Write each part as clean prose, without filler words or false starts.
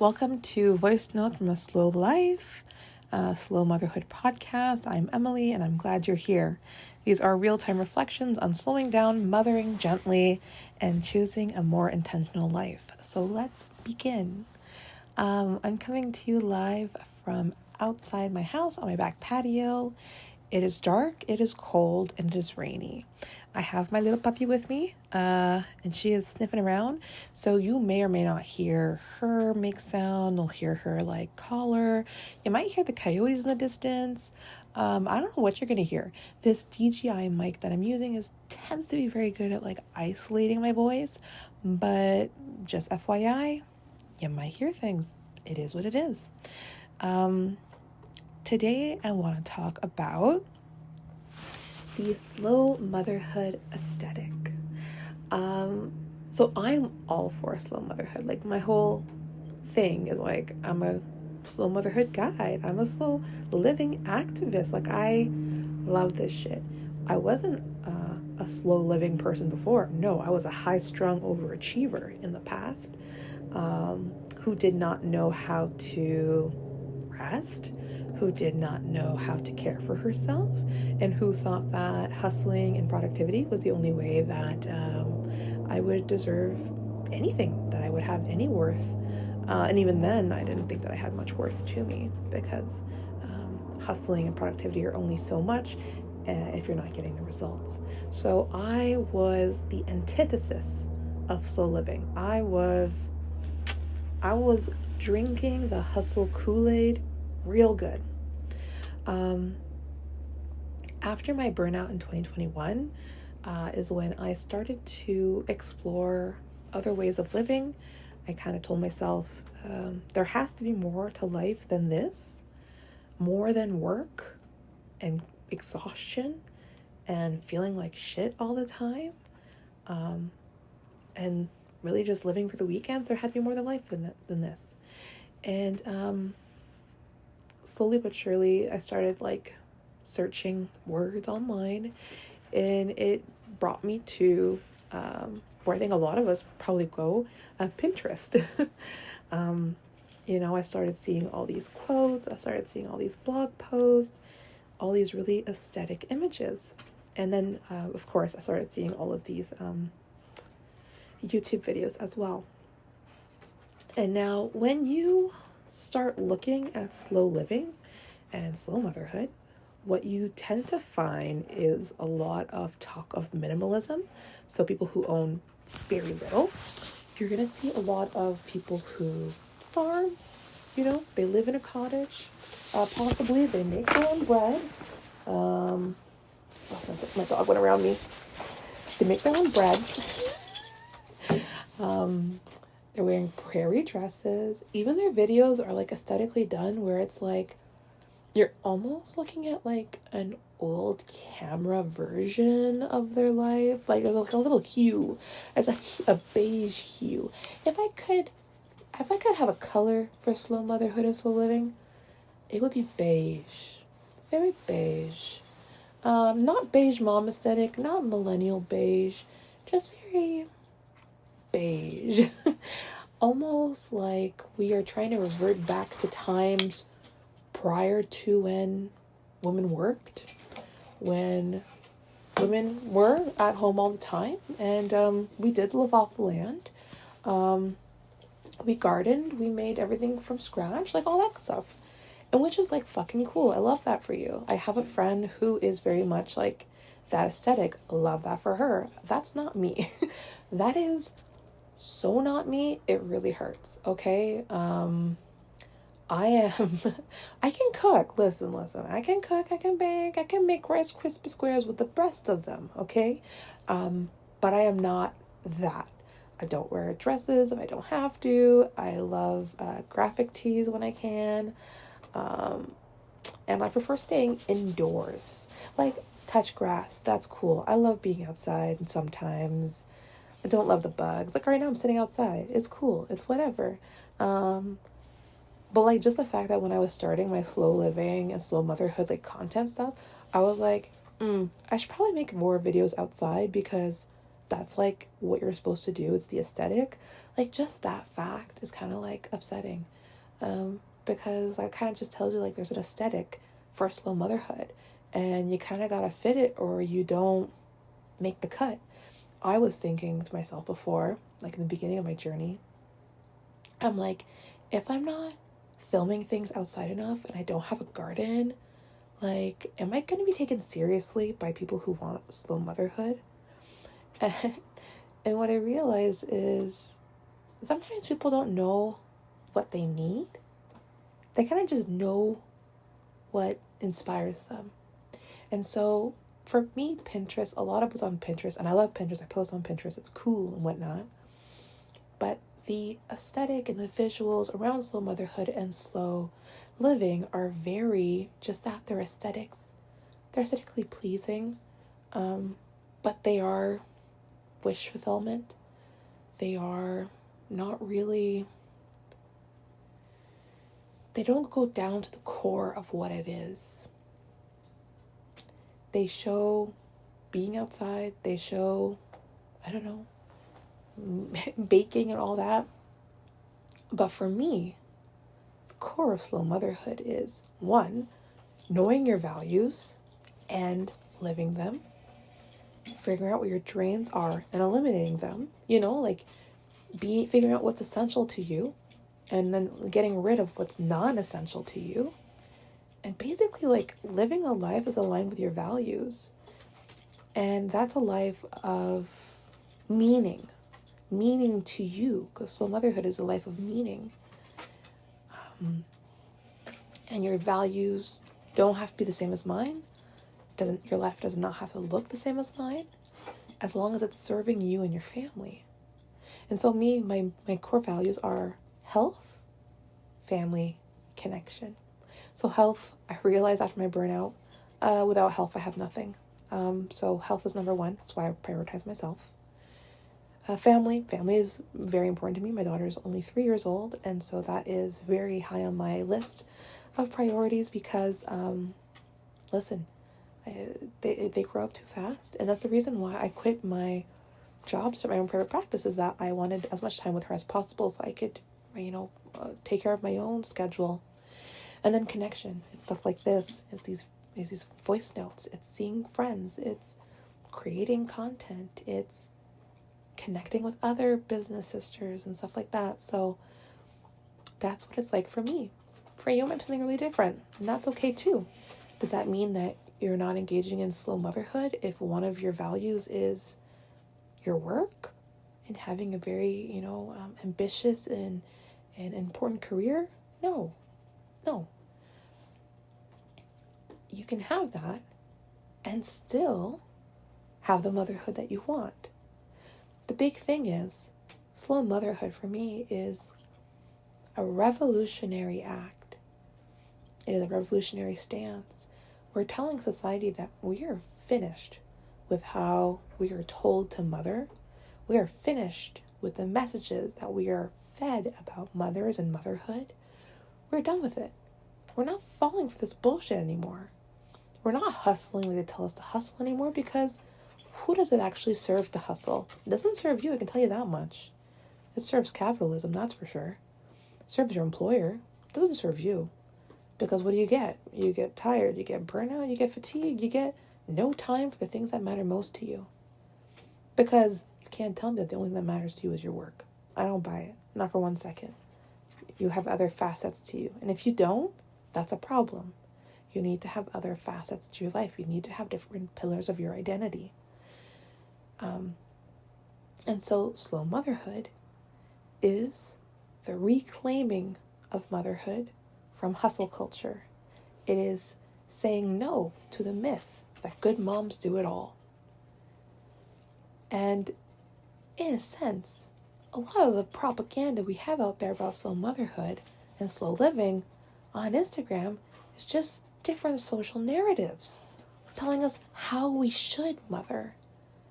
Welcome to Voice Note from a Slow Life, Slow Motherhood podcast. I'm Emily and I'm glad you're here. These are real-time reflections on slowing down, mothering gently, and choosing a more intentional life. So let's begin. I'm coming to you live from outside my house on my back patio. It is dark, it is cold, and it is rainy. I have my little puppy with me, and she is sniffing around, so you may or may not hear her make sound. You'll hear her collar. You might hear the coyotes in the distance. I don't know what you're gonna hear. This DJI mic that I'm using tends to be very good at isolating my voice, but just FYI, you might hear things. It is what it is. Today I want to talk about the slow motherhood aesthetic. So I'm all for slow motherhood. My whole thing is I'm a slow motherhood guide. I'm a slow living activist. I love this shit. I wasn't a slow living person before. No, I was a high strung overachiever in the past, who did not know how to rest, who did not know how to care for herself, and who thought that hustling and productivity was the only way that I would deserve anything, that I would have any worth. And even then, I didn't think that I had much worth to me, because hustling and productivity are only so much if you're not getting the results. So I was the antithesis of slow living. I was drinking the hustle Kool-Aid real good. After my burnout in 2021 is when I started to explore other ways of living. I kind of told myself there has to be more to life than this, more than work and exhaustion and feeling like shit all the time, and really just living for the weekends. There had to be more to life than this. And slowly but surely, I started searching words online, and it brought me to where I think a lot of us probably go, Pinterest. I started seeing all these quotes. I started seeing all these blog posts, all these really aesthetic images. And then, of course, I started seeing all of these YouTube videos as well. And now when you start looking at slow living and slow motherhood, what you tend to find is a lot of talk of minimalism. So people who own very little. You're going to see a lot of people who farm, they live in a cottage. Possibly they make their own bread. My dog went around me. They make their own bread. They're wearing prairie dresses. Even their videos are aesthetically done where it's you're almost looking at an old camera version of their life. There's a little hue. There's a beige hue. If I could have a color for slow motherhood and slow living, it would be beige. Very beige. Not beige mom aesthetic, not millennial beige, just very beige. Almost like we are trying to revert back to times prior to when women worked, when women were at home all the time, and we did live off the land. We gardened, we made everything from scratch, all that stuff, and which is fucking cool. I love that for you. I have a friend who is very much that aesthetic. Love that for her. That's not me. That is so not me. It really hurts. Okay. I can cook. Listen. I can cook, I can bake, I can make Rice Krispie squares with the best of them. Okay. But I am not that. I don't wear dresses if I don't have to. I love graphic tees when I can. And I prefer staying indoors. Touch grass. That's cool. I love being outside sometimes. I don't love the bugs. Right now I'm sitting outside. It's cool. It's whatever. But just the fact that when I was starting my slow living and slow motherhood content stuff, I was I should probably make more videos outside, because that's like what you're supposed to do. It's the aesthetic. Like, just that fact is kind of like upsetting, because that kind of just tells you like there's an aesthetic for slow motherhood, and you kind of gotta fit it or you don't make the cut. I was thinking to myself before, like in the beginning of my journey, I'm like, if I'm not filming things outside enough and I don't have a garden, like, am I going to be taken seriously by people who want slow motherhood? And what I realize is sometimes people don't know what they need. They kind of just know what inspires them. And so for me, Pinterest, a lot of it's on Pinterest, and I love Pinterest. I post on Pinterest. It's cool and whatnot. But the aesthetic and the visuals around slow motherhood and slow living are very just that. They're aesthetics. They're aesthetically pleasing, but they are wish fulfillment. They are not really, they don't go down to the core of what it is. They show being outside. They show, I don't know, baking and all that. But for me, the core of slow motherhood is, one, knowing your values and living them, figuring out what your drains are and eliminating them, like figuring out what's essential to you and then getting rid of what's non-essential to you. And basically, like, living a life is aligned with your values. And that's a life of meaning to you, because slow motherhood is a life of meaning. And your values don't have to be the same as mine. Your life does not have to look the same as mine, as long as it's serving you and your family. And so my core values are health, family, connection. So health, I realized after my burnout, without health, I have nothing. So health is number one. That's why I prioritize myself. Family is very important to me. My daughter is only 3 years old, and so that is very high on my list of priorities because, listen, they grow up too fast, and that's the reason why I quit my job to start my own private practice, is that I wanted as much time with her as possible so I could, take care of my own schedule. And then connection, it's stuff like this. It's these voice notes. It's seeing friends. It's creating content. It's connecting with other business sisters and stuff like that. So that's what it's like for me. For you, it might be something really different, and that's okay too. Does that mean that you're not engaging in slow motherhood if one of your values is your work and having a very, ambitious and important career? No. You can have that and still have the motherhood that you want. The big thing is, slow motherhood for me is a revolutionary act. It is a revolutionary stance. We're telling society that we are finished with how we are told to mother. We are finished with the messages that we are fed about mothers and motherhood. We're done with it. We're not falling for this bullshit anymore. We're not hustling like they tell us to hustle anymore, because who does it actually serve to hustle? It doesn't serve you, I can tell you that much. It serves capitalism, that's for sure. It serves your employer. It doesn't serve you. Because what do? You get tired, you get burnout, you get fatigue, you get no time for the things that matter most to you. Because you can't tell me that the only thing that matters to you is your work. I don't buy it. Not for 1 second. You have other facets to you. And if you don't, that's a problem. You need to have other facets to your life. You need to have different pillars of your identity. And so slow motherhood is the reclaiming of motherhood from hustle culture. It is saying no to the myth that good moms do it all. And in a sense, a lot of the propaganda we have out there about slow motherhood and slow living on Instagram is just different social narratives telling us how we should mother,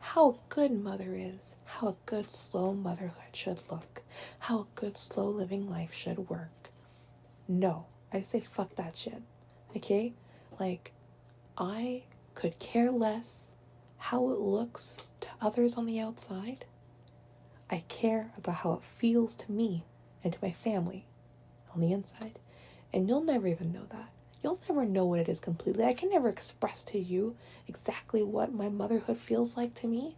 how a good mother is, how a good slow motherhood should look, how a good slow living life should work. No, I say fuck that shit, okay? Like, I could care less how it looks to others on the outside. I care about how it feels to me and to my family on the inside. And you'll never even know that. You'll never know what it is completely. I can never express to you exactly what my motherhood feels like to me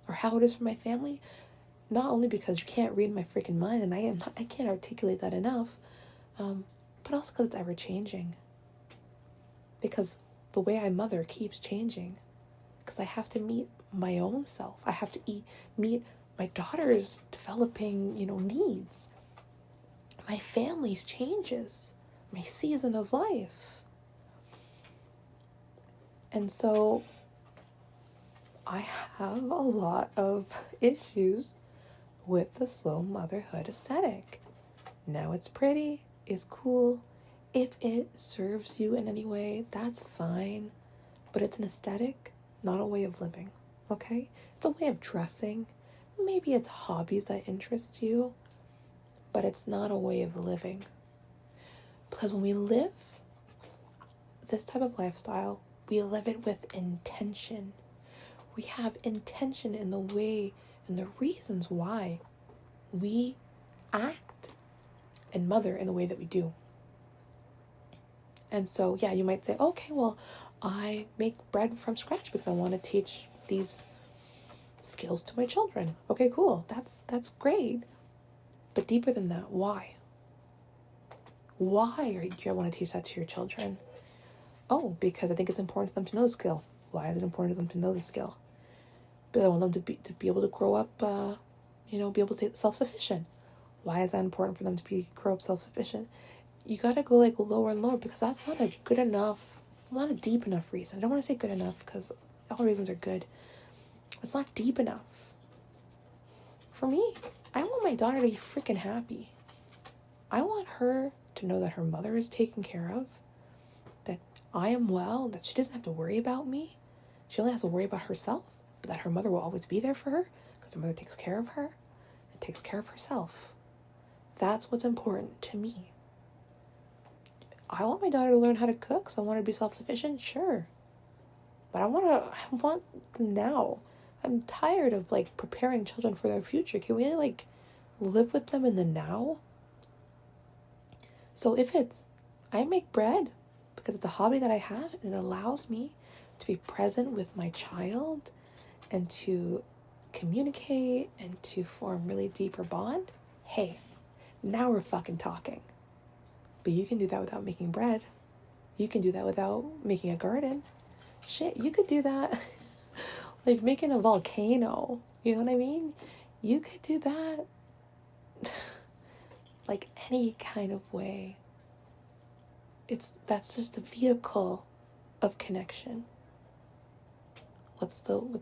or how it is for my family. Not only because you can't read my freaking mind, and I can't articulate that enough, but also because it's ever changing. Because the way I mother keeps changing. Because I have to meet my own self. I have to meet my daughter's developing, needs. My family's changes. My season of life. And so I have a lot of issues with the slow motherhood aesthetic. Now it's pretty, it's cool. If it serves you in any way, that's fine. But it's an aesthetic, not a way of living, okay? It's a way of dressing. Maybe it's hobbies that interest you, but it's not a way of living. Because when we live this type of lifestyle, we live it with intention. We have intention in the way and the reasons why we act and mother in the way that we do. And so, yeah, you might say, okay, well, I make bread from scratch because I want to teach these skills to my children. Okay, cool. That's great. But deeper than that, why? Why do you want to teach that to your children? Oh, because I think it's important for them to know the skill. Why is it important for them to know the skill? Because I want them to be able to grow up, be able to be self-sufficient. Why is that important for them to grow up self-sufficient? You got to go lower and lower because that's not a good enough, not a deep enough reason. I don't want to say good enough because all reasons are good. It's not deep enough. For me, I want my daughter to be freaking happy. I want her to know that her mother is taken care of, that I am well, that she doesn't have to worry about me. She only has to worry about herself, but that her mother will always be there for her because her mother takes care of her and takes care of herself. That's what's important to me. I want my daughter to learn how to cook, so I want her to be self-sufficient, sure. But I want them now. I'm tired of preparing children for their future. Can we live with them in the now? So if I make bread because it's a hobby that I have and it allows me to be present with my child and to communicate and to form really deeper bond, hey, now we're fucking talking. But you can do that without making bread. You can do that without making a garden. Shit, you could do that making a volcano. You know what I mean? You could do that any kind of way. That's just a vehicle of connection. What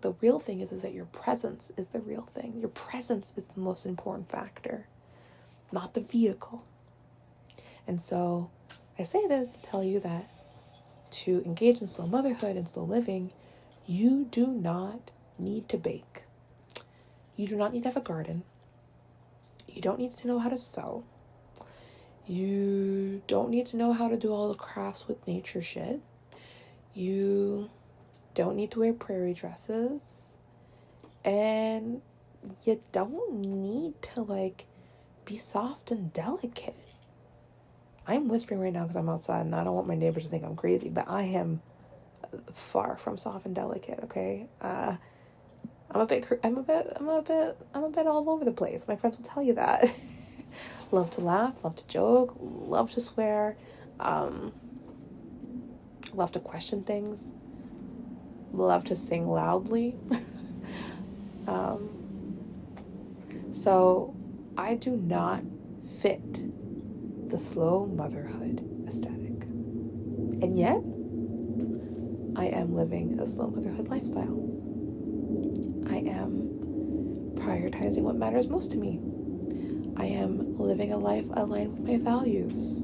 the real thing is that your presence is the real thing. Your presence is the most important factor, not the vehicle. And so I say this to tell you that to engage in slow motherhood and slow living, you do not need to bake. You do not need to have a garden. You don't need to know how to sew. You don't need to know how to do all the crafts with nature shit. You don't need to wear prairie dresses. And you don't need to be soft and delicate. I'm whispering right now because I'm outside and I don't want my neighbors to think I'm crazy, but I am far from soft and delicate, okay? I'm a bit all over the place. My friends will tell you that. Love to laugh, love to joke, love to swear, love to question things, love to sing loudly. So I do not fit the slow motherhood aesthetic. And yet, I am living a slow motherhood lifestyle. I am prioritizing what matters most to me. I am living a life aligned with my values.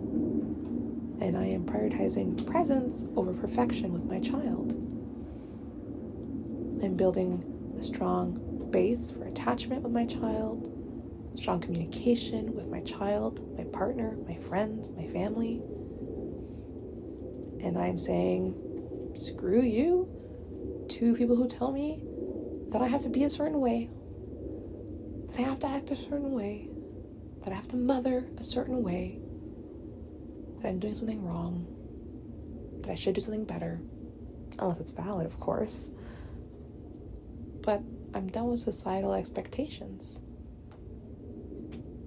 And I am prioritizing presence over perfection with my child. I'm building a strong base for attachment with my child, strong communication with my child, my partner, my friends, my family. And I'm saying, screw you to people who tell me that I have to be a certain way, that I have to act a certain way, that I have to mother a certain way, that I'm doing something wrong, that I should do something better, unless it's valid, of course. But I'm done with societal expectations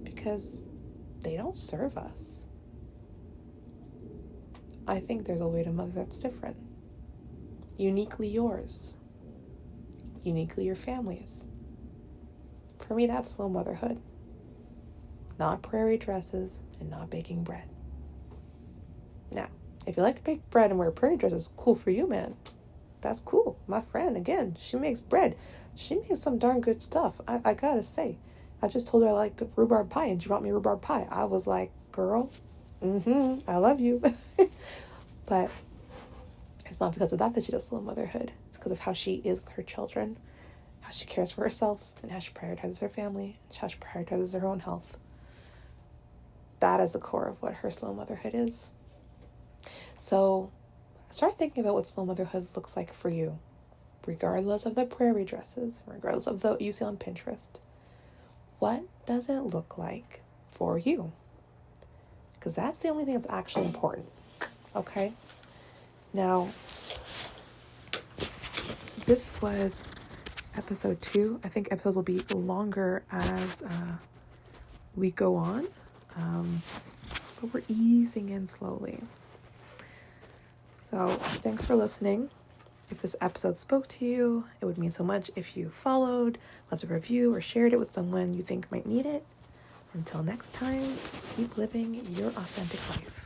because they don't serve us. I think there's a way to mother that's different. Uniquely yours. Uniquely your family's. For me, that's slow motherhood. Not prairie dresses and not baking bread. Now, if you like to bake bread and wear prairie dresses, cool for you, man. That's cool. My friend, again, she makes bread. She makes some darn good stuff. I gotta say. I just told her I liked rhubarb pie and she brought me rhubarb pie. I was like, girl, I love you. But it's not because of that she does slow motherhood. It's because of how she is with her children, how she cares for herself, and how she prioritizes her family, and how she prioritizes her own health. That is the core of what her slow motherhood is. So start thinking about what slow motherhood looks like for you, regardless of the prairie dresses, regardless of what you see on Pinterest. What does it look like for you? Because that's the only thing that's actually important. Okay? Now, this was episode 2. I think episodes will be longer as we go on. But we're easing in slowly. So thanks for listening. If this episode spoke to you, it would mean so much if you followed, left a review, or shared it with someone you think might need it. Until next time, keep living your authentic life.